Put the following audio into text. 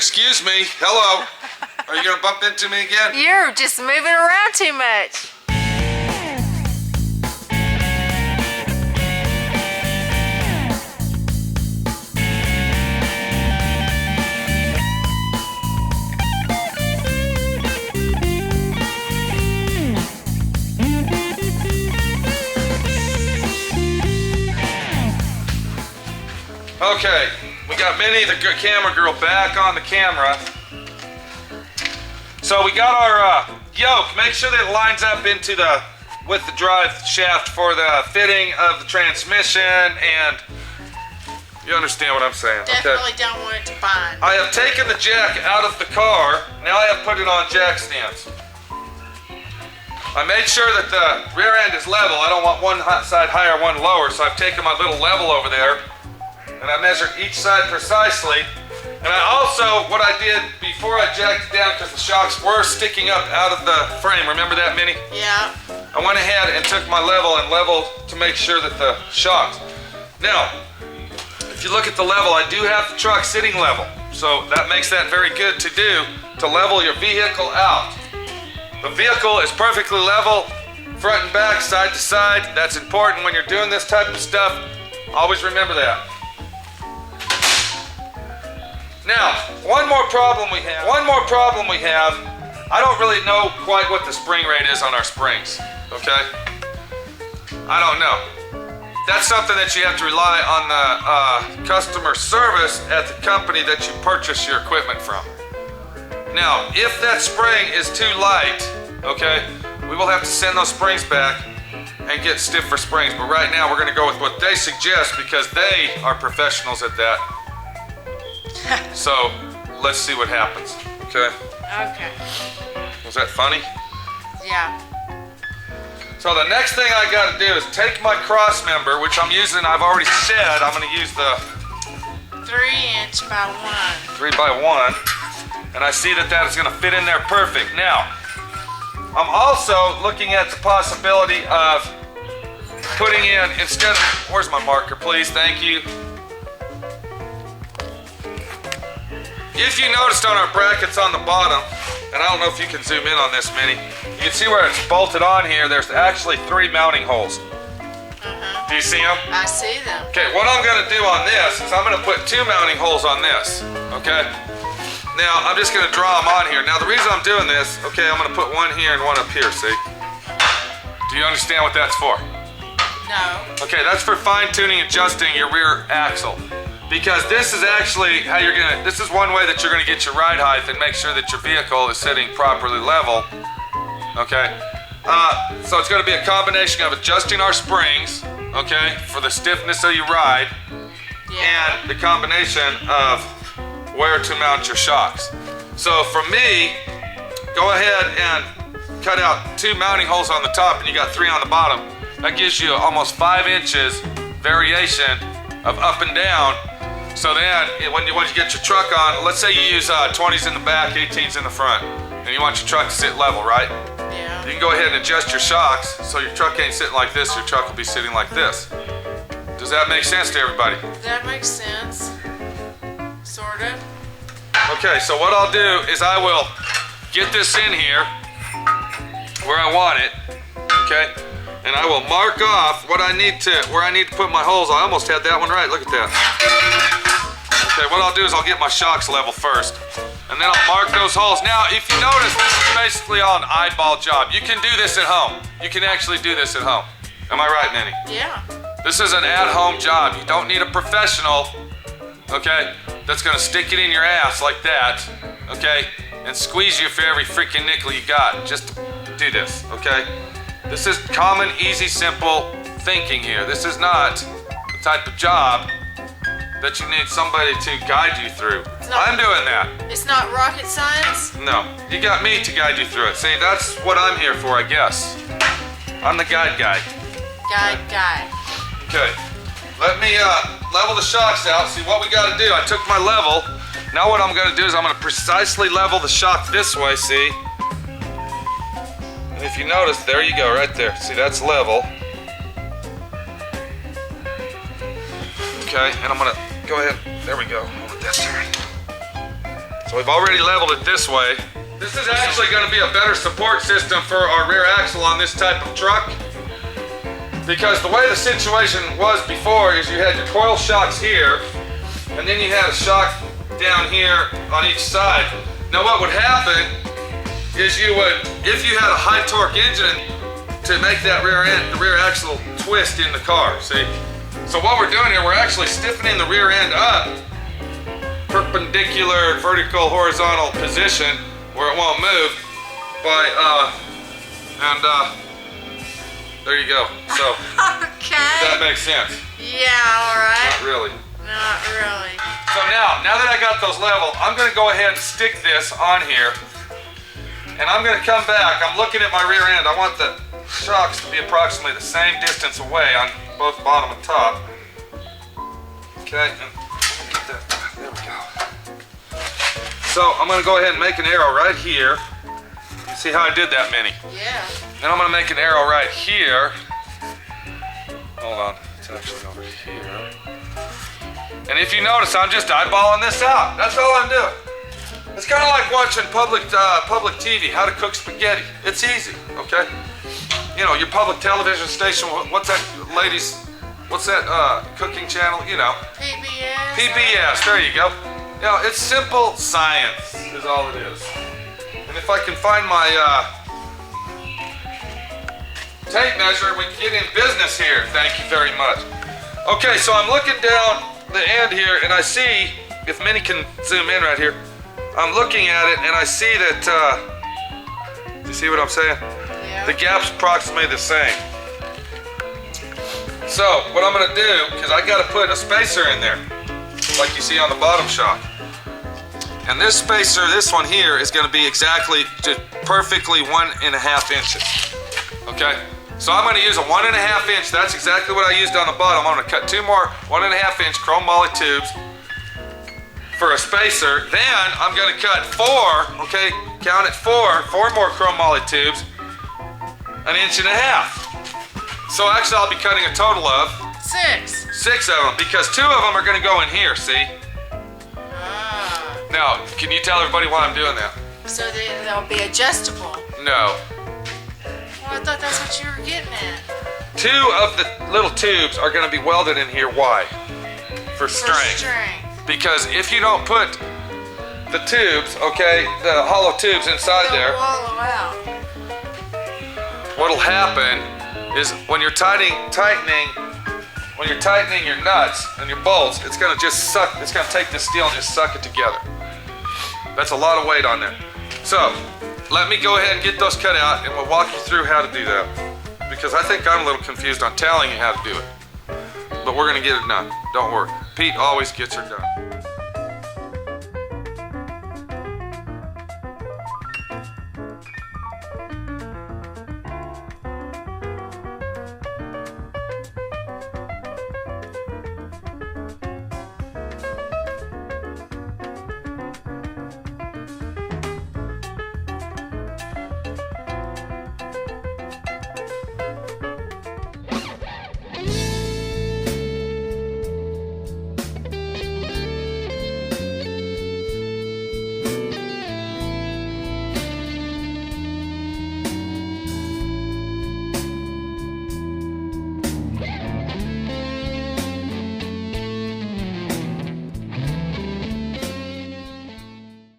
excuse me. Hello. Are you gonna bump into me again? You're just moving around too much. Okay, we got Minnie, the camera girl, back on the camera. So we got our yoke. Make sure that it lines up with the drive shaft for the fitting of the transmission, and you understand what I'm saying. Definitely don't want it to bind. I have taken the jack out of the car. Now I have put it on jack stands. I made sure that the rear end is level. I don't want one side higher, one lower, so I've taken my little level over there and I measured each side precisely. And I also, what I did before I jacked it down, because the shocks were sticking up out of the frame, remember that, Minnie? Yeah. I went ahead and took my level and leveled to make sure that the shocks. Now, if you look at the level, I do have the truck sitting level. So that makes that very good to do, to level your vehicle out. The vehicle is perfectly level, front and back, side to side. That's important when you're doing this type of stuff. Always remember that. Now, one more problem we have. I don't really know quite what the spring rate is on our springs, okay? I don't know. That's something that you have to rely on the customer service at the company that you purchase your equipment from. Now, if that spring is too light, okay, we will have to send those springs back and get stiffer springs. But right now, we're gonna go with what they suggest because they are professionals at that. So, let's see what happens, okay? Okay. Was that funny? Yeah. So the next thing I gotta do is take my cross member, which I'm using, I've already said, I'm gonna use the 3" by 1. 3 by 1, and I see that that is gonna fit in there perfect. Now, I'm also looking at the possibility of putting in, instead of, where's my marker, please, thank you. If you noticed on our brackets on the bottom, and I don't know if you can zoom in on this, Minnie, you can see where it's bolted on here, there's actually 3 mounting holes. Do you see them? I see them. Okay, what I'm gonna do on this is I'm gonna put 2 mounting holes on this, okay? Now, I'm just gonna draw them on here. Now, the reason I'm doing this, okay, I'm gonna put one here and one up here, see? Do you understand what that's for? No. Okay, that's for fine-tuning, adjusting your rear axle. Because this is actually how you're gonna, this is one way that you're gonna get your ride height and make sure that your vehicle is sitting properly level, okay? So it's gonna be a combination of adjusting our springs, okay, for the stiffness of your ride, Yeah. and the combination of where to mount your shocks. So for me, go ahead and cut out 2 mounting holes on the top and you got 3 on the bottom. That gives you almost 5 inches variation of up and down. So then, when you get your truck on, let's say you use 20s in the back, 18s in the front, and you want your truck to sit level, right? Yeah. You can go ahead and adjust your shocks so your truck ain't sitting like this, your truck will be sitting like this. Does that make sense to everybody? That makes sense. Sort of. Okay, so what I'll do is I will get this in here where I want it, okay? And I will mark off where I need to put my holes. I almost had that one right, look at that. Okay, what I'll do is I'll get my shocks level first, and then I'll mark those holes. Now, if you notice, this is basically all an eyeball job. You can do this at home. You can actually do this at home. Am I right, Minnie? Yeah. This is an at-home job. You don't need a professional, okay, that's gonna stick it in your ass like that, okay, and squeeze you for every freaking nickel you got just to do this, okay? This is common, easy, simple thinking here. This is not the type of job that you need somebody to guide you through. I'm doing that. It's not rocket science? No, you got me to guide you through it. See, that's what I'm here for, I guess. I'm the guide guy. Guy. Okay, let me level the shocks out. See what we gotta do. I took my level. Now what I'm gonna do is I'm gonna precisely level the shock this way, see? And if you notice, there you go, right there. See, that's level. Okay, and I'm gonna go ahead. There we go. I'll let that turn. So we've already leveled it this way. This is actually going to be a better support system for our rear axle on this type of truck. Because the way the situation was before is you had your coil shocks here, and then you had a shock down here on each side. Now what would happen is you would, if you had a high torque engine, to make that the rear axle twist in the car, see? So what we're doing here, we're actually stiffening the rear end up, perpendicular, vertical, horizontal position, where it won't move, there you go. So, Okay. that makes sense. Yeah, alright. Not really. Not really. So now that I got those level, I'm gonna go ahead and stick this on here. And I'm gonna come back, I'm looking at my rear end. I want the shocks to be approximately the same distance away on both bottom and top. Okay, and get that, there we go. So I'm gonna go ahead and make an arrow right here. You see how I did that, Minnie? Yeah. Then I'm gonna make an arrow right here. Hold on, it's actually over here. And if you notice, I'm just eyeballing this out. That's all I'm doing. It's kind of like watching public TV, how to cook spaghetti. It's easy, okay? You know, your public television station, what's that, ladies? What's that cooking channel? You know. PBS. PBS, there you go. You know, it's simple science is all it is. And if I can find my tape measure, we can get in business here. Thank you very much. Okay, so I'm looking down the end here, and I see, if Minnie can zoom in right here, I'm looking at it, and I see that, you see what I'm saying? Yeah. The gap's approximately the same. So, what I'm gonna do, because I gotta put a spacer in there, like you see on the bottom shock. And this spacer, this one here, is gonna be exactly, just perfectly 1.5 inches. Okay? So I'm gonna use a 1.5 inch, that's exactly what I used on the bottom. I'm gonna cut 2 more 1.5 inch chrome moly tubes for a spacer. Then I'm gonna cut 4, okay, count it 4 more chrome moly tubes, 1.5 inches. So actually I'll be cutting a total of 6. 6 of them, because 2 of them are gonna go in here, see? Ah. Now, can you tell everybody why I'm doing that? So they'll be adjustable. No. Well, I thought that's what you were getting at. 2 of the little tubes are gonna be welded in here, why? For strength. For strength. Because if you don't put the tubes, okay, the hollow tubes inside They'll there, wallow out. what'll happen is when you're tightening your nuts and your bolts, it's gonna just suck, it's gonna take this steel and just suck it together. That's a lot of weight on there. So, let me go ahead and get those cut out, and we'll walk you through how to do that. Because I think I'm a little confused on telling you how to do it. But we're gonna get it done, don't worry. Pete always gets her done.